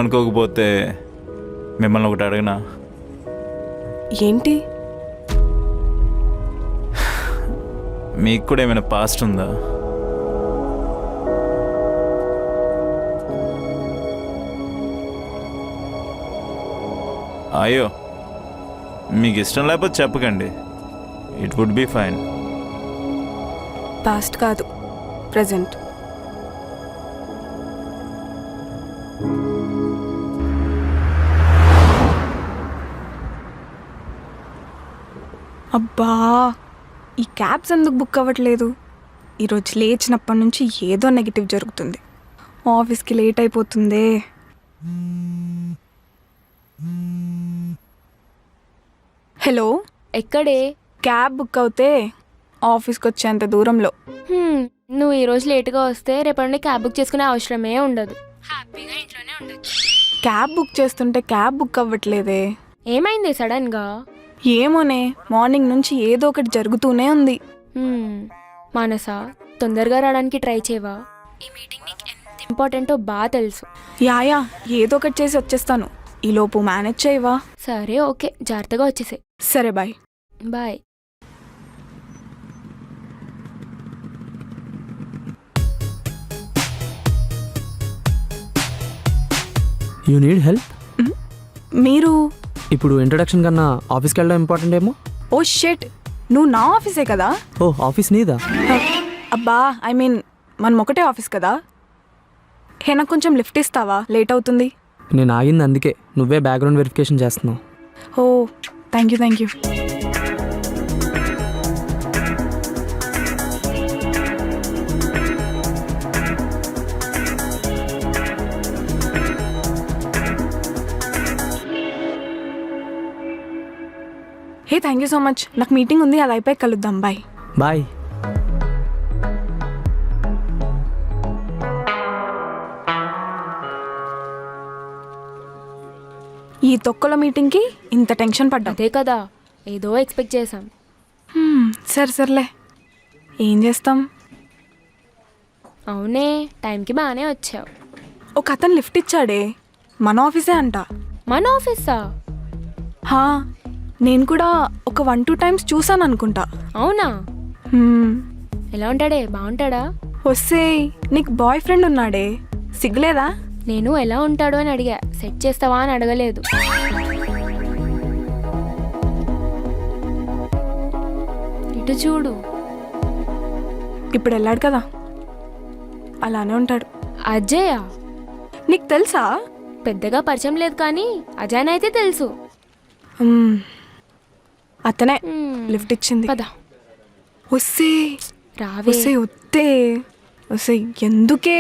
మీరేమనుకోకపోతే మిమ్మల్ని ఒకటి అడగనా? ఏంటి? మీకు కూడా ఏమైనా పాస్ట్ ఉందా? అయ్యో, మీకు ఇష్టం లేకపోతే చెప్పకండి. It would be fine. Past కాదు, ప్రజెంట్. అబ్బా, ఈ క్యాబ్స్ ఎందుకు బుక్ అవ్వట్లేదు? ఈరోజు లేచినప్పటి నుంచి ఏదో నెగిటివ్ జరుగుతుంది. ఆఫీస్కి లేట్ అయిపోతుందే. హలో, ఎక్కడే? క్యాబ్ బుక్ అవుతే ఆఫీస్కి వచ్చేంత దూరంలో. నువ్వు ఈరోజు లేట్గా వస్తే రేపటి నుండి క్యాబ్ బుక్ చేసుకునే అవసరమే ఉండదు. హ్యాపీగా ఇంట్లోనే ఉండొచ్చు. క్యాబ్ బుక్ చేస్తుంటే క్యాబ్ బుక్ అవ్వట్లేదే. ఏమైంది సడన్గా? ఏమోనే, మార్నింగ్ నుంచి ఏదో ఒకటి జరుగుతూనే ఉంది. మానసా, తొందరగా రావడానికి ట్రై చేయవా? ఈ మీటింగ్ నీకు ఎంత ఇంపార్టెంటో బాగా తెలుసు. యాయా, ఏదో ఒకటి చేసి వచ్చేస్తాను. ఈలోపు మేనేజ్ చేయవా? సరే, ఓకే, జాగ్రత్తగా వచ్చేసే. సరే, bye. Bye. You need help? మీరు ఇప్పుడు ఇంట్రడక్షన్ కన్నా ఆఫీస్కి వెళ్ళడం ఇంపార్టెంట్ ఏమో. ఓ షెట్, నువ్వు నా ఆఫీసే కదా? ఓ, ఆఫీస్ నీదా? అబ్బా, ఐ మీన్ మనం ఒకటే ఆఫీస్ కదా. హే, నాకు కొంచెం లిఫ్ట్ ఇస్తావా? లేట్ అవుతుంది. నేను ఆగింది అందుకే, నువ్వే బ్యాక్గ్రౌండ్ వెరిఫికేషన్ చేస్తున్నావు. Oh, thank you, thank you. Hey, thank you so much. నాకు మీటింగ్ ఉంది, అది అయిపోయి కలుద్దాం. బాయ్. బాయ్. ఈ తొక్కల మీటింగ్కి ఇంత టెన్షన్ పడ్డా. అదే కదా, ఏదో ఎక్స్పెక్ట్ చేసాం. సరే సర్లే, ఏం చేస్తాం. అవునే, టైంకి బాగానే వచ్చావు. ఒక అతను లిఫ్ట్ ఇచ్చాడే, మన ఆఫీసే అంట. మన ఆఫీసా? హా, నేను కూడా ఒక 1-2 టైమ్స్ చూసాను అనుకుంటా. అవునా? ఎలా ఉంటాడే? బాగుంటాడా? వస్తే నీకు బాయ్ ఫ్రెండ్ ఉన్నాడే, సిగ్గులేదా? నేను ఎలా ఉంటాడు అని అడిగా, సెట్ చేస్తావా అని అడగలేదు. ఇటు చూడు. ఇప్పుడు వెళ్ళాడు కదా, అలానే ఉంటాడు. అజయ్? నీకు తెలుసా? పెద్దగా పరిచయం లేదు కానీ అజయ్ అయితే తెలుసు. అతనే లిఫ్ట్ ఇచ్చింది. పద. వస్తే రావే. వస్తే వస్తే వస్తే ఎందుకే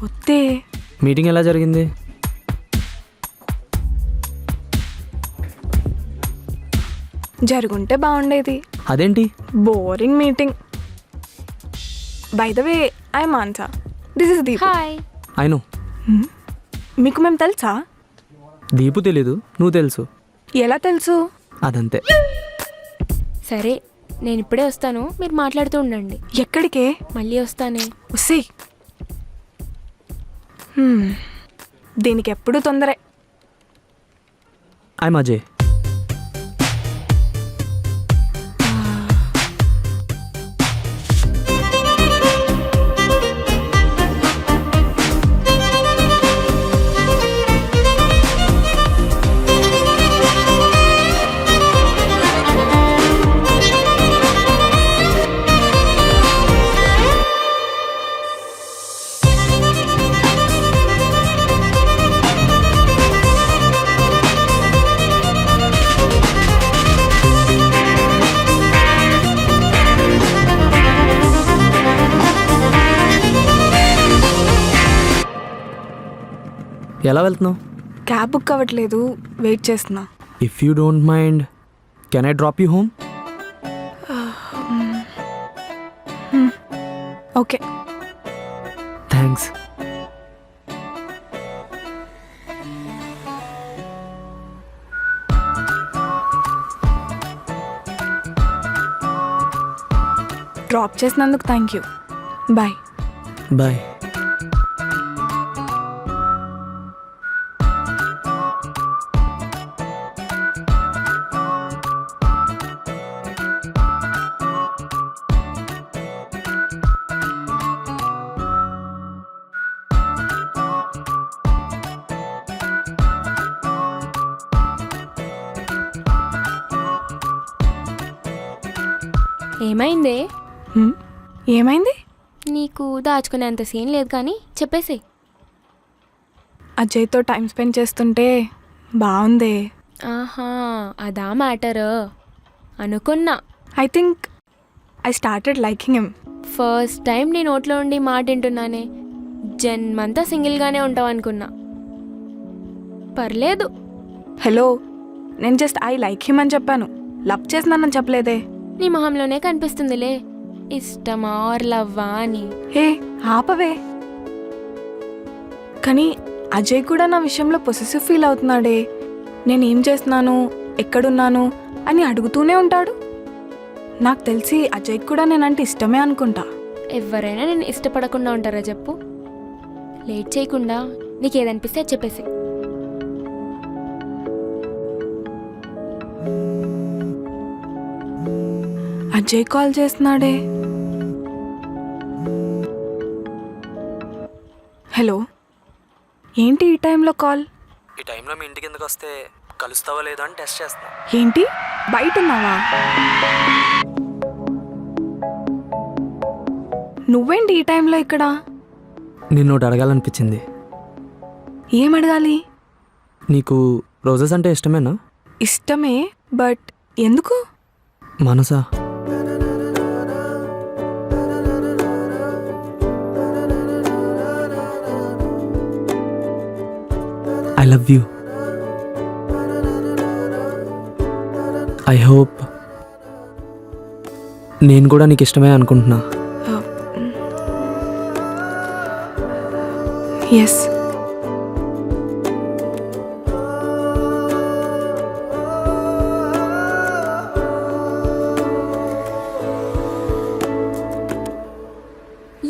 వస్తే. మీటింగ్ ఎలా జరిగింది? జరుగుంటే బాగుండేది. అదేంటి boring meeting. By the way, I Mansa, this is Deepu. Hi. I know. మీకు మేము తెలుసా? దీపు తెలీదు, నువ్వు తెలుసు. ఎలా తెలుసు? అదంతే. సరే, నేను ఇప్పుడే వస్తాను, మీరు మాట్లాడుతూ ఉండండి. ఎక్కడికే? మళ్ళీ వస్తానే. వస్తే దీనికి ఎప్పుడు తొందరే. ఐ అజయ్. ఎలా వెళ్తున్నావు? క్యాబ్ బుక్ అవ్వట్లేదు, వెయిట్ చేస్తున్నా. If you don't mind, can I drop you home? Okay, thanks. Drop చేసినందుకు థ్యాంక్ యూ. బాయ్. బాయ్. ఏమైందే? హ్మ్? ఏమైంది? నీకు దాచుకునేంత సీన్ లేదు కానీ చెప్పేసి. అజయ్తో టైం స్పెండ్ చేస్తుంటే బాగుందే. ఆహా, అదా మ్యాటర్ అనుకున్నా. I think I started liking him. First time నీ నోట్లో ఉండి మాట వింటున్నానే. జన్మంతా సింగిల్గానే ఉంటావు అనుకున్నా. పర్లేదు. హలో, నేను జస్ట్ ఐ లైక్ హిమ్ అని చెప్పాను, లవ్ చేసినానని చెప్పలేదే. నీ మొహంలోనే కనిపిస్తుందిలే ఇష్టమా ఆర్ లవ్వా అని. హే ఆపవే. కానీ అజయ్ కూడా నా విషయంలో పొసెసివ్ ఫీల్ అవుతున్నాడే. నేనేం చేస్తున్నాను, ఎక్కడున్నాను అని అడుగుతూనే ఉంటాడు. నాకు తెలిసి అజయ్ కూడా నేనంటే ఇష్టమే అనుకుంటా. ఎవరైనా నేను ఇష్టపడకుండా ఉంటారా చెప్పు? లేట్ చేయకుండా నీకేదనిపిస్తే అది చెప్పేసి. అజయ్ కాల్ చేస్తున్నాడే. హలో, ఏంటి ఈ టైంలో కాల్? ఈ టైంలో మీ ఇంటికి ఎందుకు వస్తే కలుస్తావో లేదో అని టెస్ట్ చేస్తా. ఏంటి, బయట ఉన్నావా? నువ్వేంటి ఈ టైంలో ఇక్కడ? నిన్ను ఒకటి అడగాలనిపించింది. ఏం అడగాలి? నీకు రోజెస్ అంటే ఇష్టమేనా? ఇష్టమే, బట్ ఎందుకు? Manasa? I love you. I hope నేను కూడా నీకు ఇష్టమే అనుకుంటున్నా. Yes.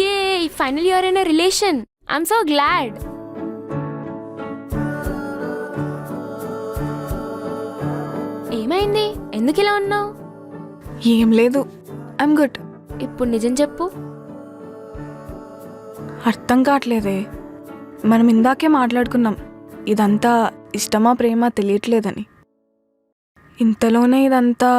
Yay! Finally you're in a relation. I'm so glad. ఏమైంది? ఎందుకు ఇలా ఉన్నావు? ఏం లేదు, ఐమ్ గుడ్. ఇప్పుడు నిజం చెప్పు. అర్థం కావట్లేదే. మనం ఇందాకే మాట్లాడుకున్నాం, ఇదంతా ఇష్టమా ప్రేమ తెలియట్లేదని. ఇంతలోనే ఇదంతా.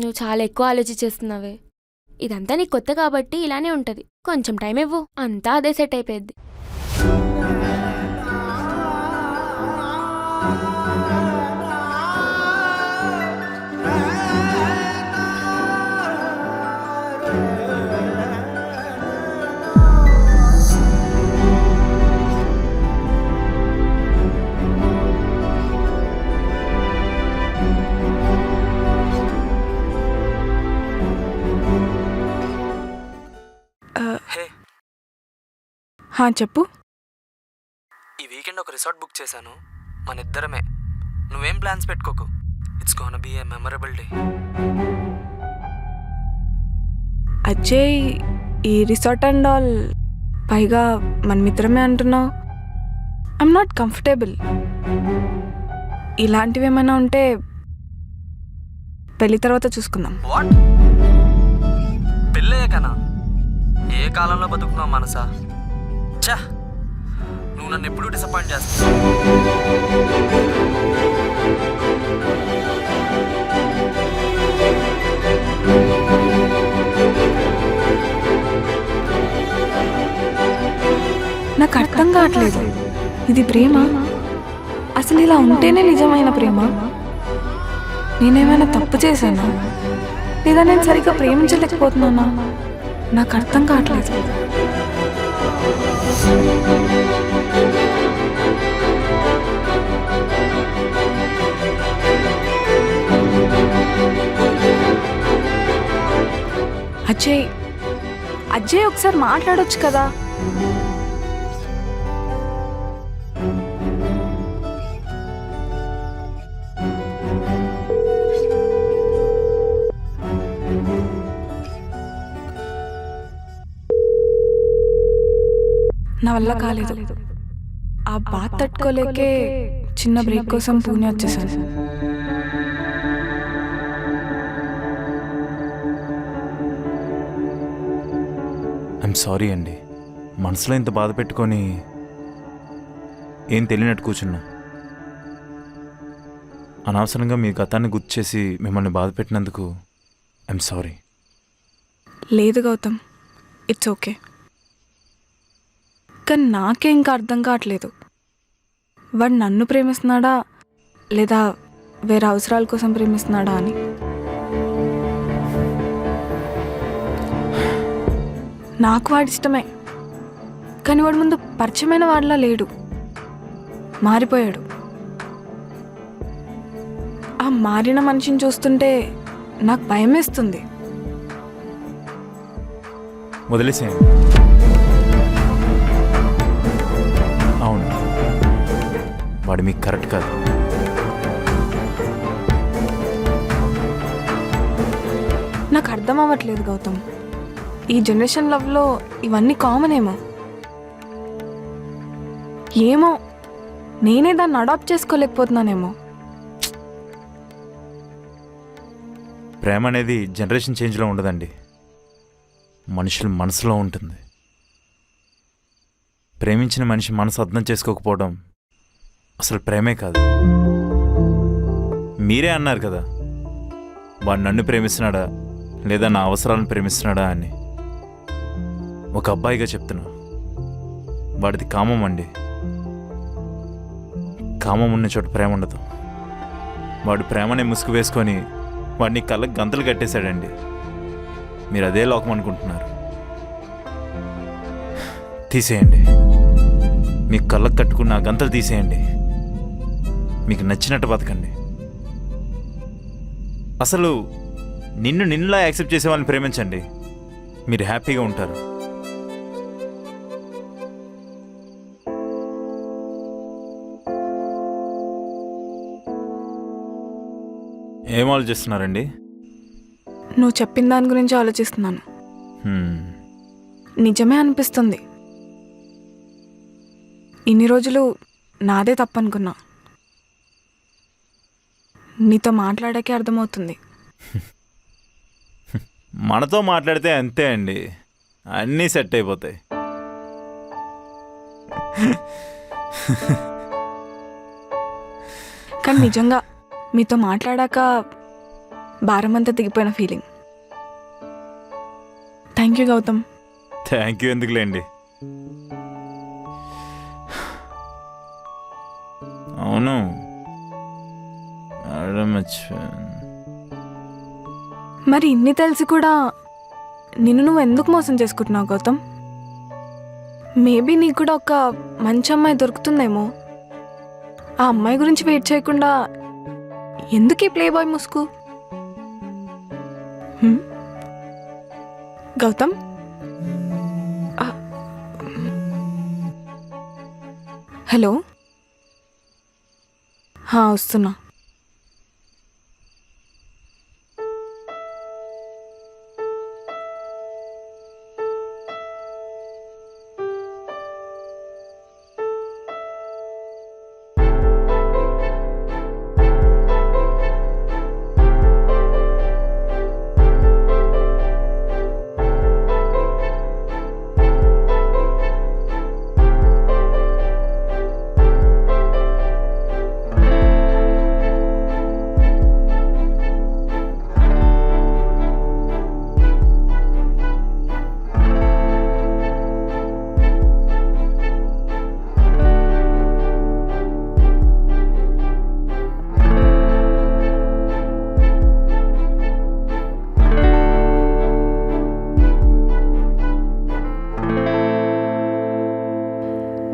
నువ్వు చాలా ఎక్కువ ఆలోచించేస్తున్నావే. ఇదంతా నీకు కొత్త కాబట్టి ఇలానే ఉంటుంది. కొంచెం టైం ఇవ్వు, అంతా అదే సెట్ అయిపోయింది. చెప్పు. ఈ వీకెండ్ ఒక రిసార్ట్ బుక్ చేశాను, మన ఇద్దరమే. నువ్వేం ప్లాన్స్ పెట్టుకోకు. It's gonna B A memorable day. Ajay, ఈ రిసార్ట్ అండ్ ఆల్, పైగా మన మిత్రమే అంటున్నావు. I'm not comfortable. ఇలాంటివి ఏమైనా ఉంటే పెళ్లి తర్వాత చూసుకుందాం. వాట్? పెళ్ళయ్యాకనా? ఏ కాలంలో బతుకున్నావు మనసా? చా, నువ్వు నన్ను ఎప్పుడు డిసప్పాయింట్ చేస్తావు. నాకు అర్థం కావట్లేదు, ఇది ప్రేమ? అసలు ఇలా ఉంటేనే నిజమైన ప్రేమ? నేనేమైనా తప్పు చేశానా, లేదా నేను సరిగ్గా ప్రేమించలేకపోతున్నానా? నాకు అర్థం కావట్లేదు. అజయ్, అజయ్ ఒకసారి మాట్లాడొచ్చు కదా. నా వల్ల కాలేదు. ఆ బాధ తట్టుకోలేకే చిన్న బ్రేక్ కోసం పూణే వచ్చేసాను. ఐఎమ్ సారీ అండి. మనసులో ఇంత బాధ పెట్టుకొని ఏం తెలియనట్టు కూర్చున్నా. అనవసరంగా మీ గతాన్ని గుర్తు చేసి మిమ్మల్ని బాధ పెట్టినందుకు ఐఎమ్ సారీ. లేదు గౌతమ్, ఇట్స్ ఓకే. కానీ నాకే ఇంకా అర్థం కావట్లేదు, వాడు నన్ను ప్రేమిస్తున్నాడా లేదా వేరే అవసరాల కోసం ప్రేమిస్తున్నాడా అని. నాకు వాడి ఇష్టమే, కానీ వాడు ముందు పరిచయమైన వాడిలా లేడు, మారిపోయాడు. ఆ మారిన మనిషిని చూస్తుంటే నాకు భయం వేస్తుంది. వదిలేసేయండి. అవును, వాడు మీకు కరెక్ట్ కాదు. నాకు అర్థం అవ్వట్లేదు గౌతమ్, ఈ జనరేషన్ లవ్లో ఇవన్నీ కామన్ ఏమో. ఏమో నేనే దాన్ని అడాప్ట్ చేసుకోలేకపోతున్నానేమో. ప్రేమ అనేది జనరేషన్ చేంజ్లో ఉండదండి, మనుషుల మనసులో ఉంటుంది. ప్రేమించిన మనిషి మనసు అర్థం చేసుకోకపోవడం అసలు ప్రేమే కాదు. మీరే అన్నారు కదా, వాడు నన్ను ప్రేమిస్తున్నాడా లేదా నా అవసరాలను ప్రేమిస్తున్నాడా అని. ఒక అబ్బాయిగా చెప్తున్నా, వాడిది కామం అండి. కామం ఉన్న చోట ప్రేమ ఉండదు. వాడు ప్రేమనే ముసుగు వేసుకొని వాడిని కళ్ళకు గంతలు కట్టేశాడండి. మీరు అదే లోకం అనుకుంటున్నారు. తీసేయండి, మీ కళ్ళకు కట్టుకున్న ఆ గంతలు తీసేయండి. మీకు నచ్చినట్టు బతకండి. అసలు నిన్నులా యాక్సెప్ట్ చేసే వాళ్ళని ప్రేమించండి, మీరు హ్యాపీగా ఉంటారు. ఏం ఆలోచిస్తున్నారండి? నువ్వు చెప్పిన దాని గురించి ఆలోచిస్తున్నాను. నిజమే అనిపిస్తుంది. ఇన్ని రోజులు నాదే తప్పనుకున్నా, నీతో మాట్లాడాకే అర్థమవుతుంది. మనతో మాట్లాడితే అంతే అండి, అన్నీ సెట్ అయిపోతాయి. కానీ నిజంగా మీతో మాట్లాడాక భారమంతా దిగిపోయిన feeling. Thank you Gautam. Thank you ఎందుకులేండి. అవును, మరి ఇన్ని తెలిసి కూడా నిన్ను నువ్వు ఎందుకు మోసం చేసుకుంటున్నావు గౌతమ్? మేబీ నీకు కూడా ఒక మంచి అమ్మాయి దొరుకుతుందేమో. ఆ అమ్మాయి గురించి వెయిట్ చేయకుండా ఎందుకు ఈ ప్లే బాయ్ ముసుగు? గౌతమ్, హలో, వస్తున్నా.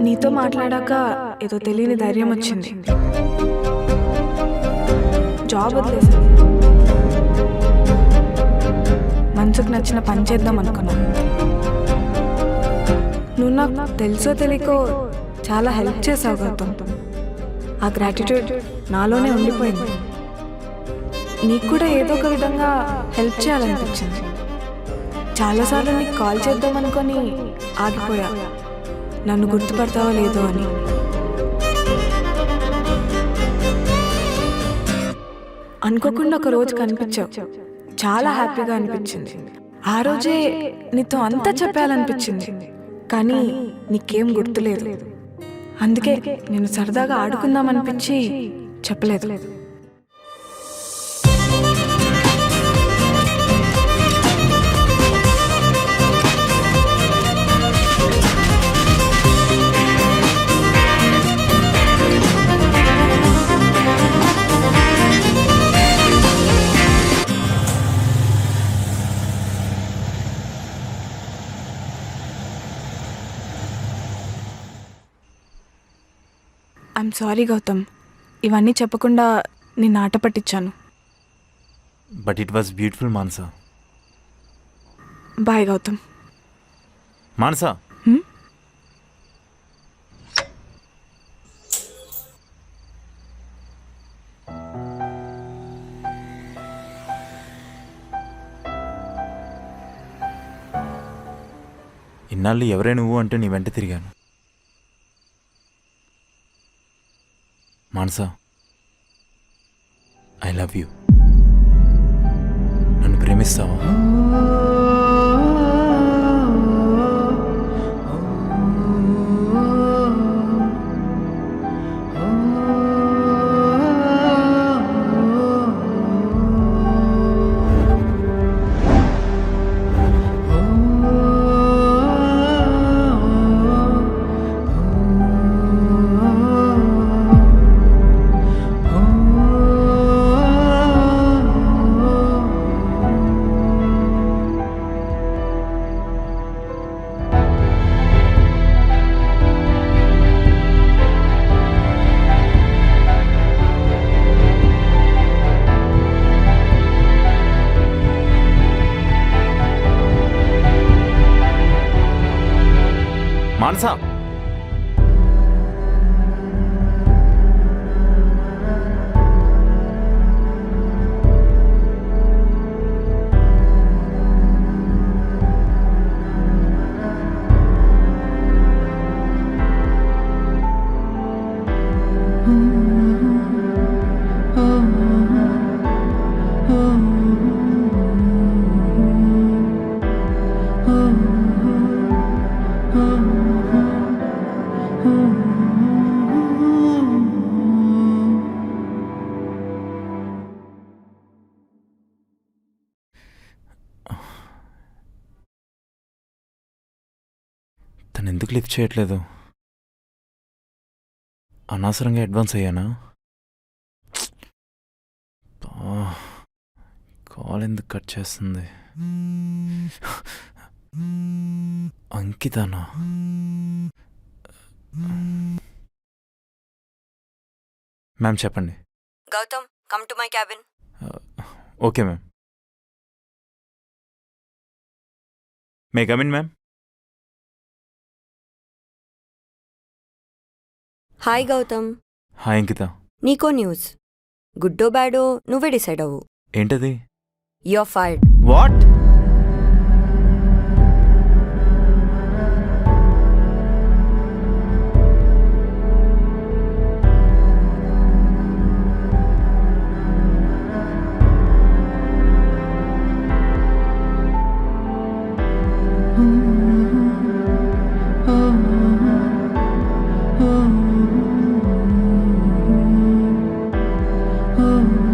నీతో మాట్లాడాక ఏదో తెలియని ధైర్యం వచ్చింది. జాబ్ వదిలేసాను, మనసుకు నచ్చిన పని చేద్దాం అనుకున్నాను. నువ్వు నాకు తెలుసో తెలియకో చాలా హెల్ప్ చేసావు గౌతమ్. ఆ గ్రాటిట్యూడ్ నాలోనే ఉండిపోయింది. నీకు కూడా ఏదో ఒక విధంగా హెల్ప్ చేయాలనిపించింది. చాలాసార్లు నీకు కాల్ చేద్దాం అనుకొని ఆగిపోయా, నన్ను గుర్తుపడతావో లేదో అని. అనుకోకుండా ఒక రోజు కనిపించావు. చాలా హ్యాపీగా అనిపించింది. ఆ రోజే నీతో అంతా చెప్పాలనిపించింది, కానీ నీకేం గుర్తులేదు. అందుకే నేను సరదాగా ఆడుకుందామనిపించి చెప్పలేదు. ఐఎమ్ సారీ గౌతమ్, ఇవన్నీ చెప్పకుండా నేను ఆట పట్టించాను. But it was beautiful Manasa. Bye Gautam. Manasa, హ్మ్? ఇన్నాళ్ళు ఎవరే నువ్వు అంటే నీ వెంట తిరిగాను. Manasa, I love you. నన్ను ప్రేమిస్తావా? మానస, తను ఎందుకు లిఫ్ట్ చేయట్లేదు? అనవసరంగా అడ్వాన్స్ అయ్యానా? కాల్ ఎందుకు కట్ చేస్తుంది? అంకితనా? మ్యామ్ చెప్పండి. Gautam, come to my cabin. Okay ma'am. May come in ma'am. Hi Gautam. Hi Ankita. నీకో న్యూస్. గుడ్డో బ్యాడో నువ్వే డిసైడ్ అవ్వు. ఏంటది? You are fired. What? Oh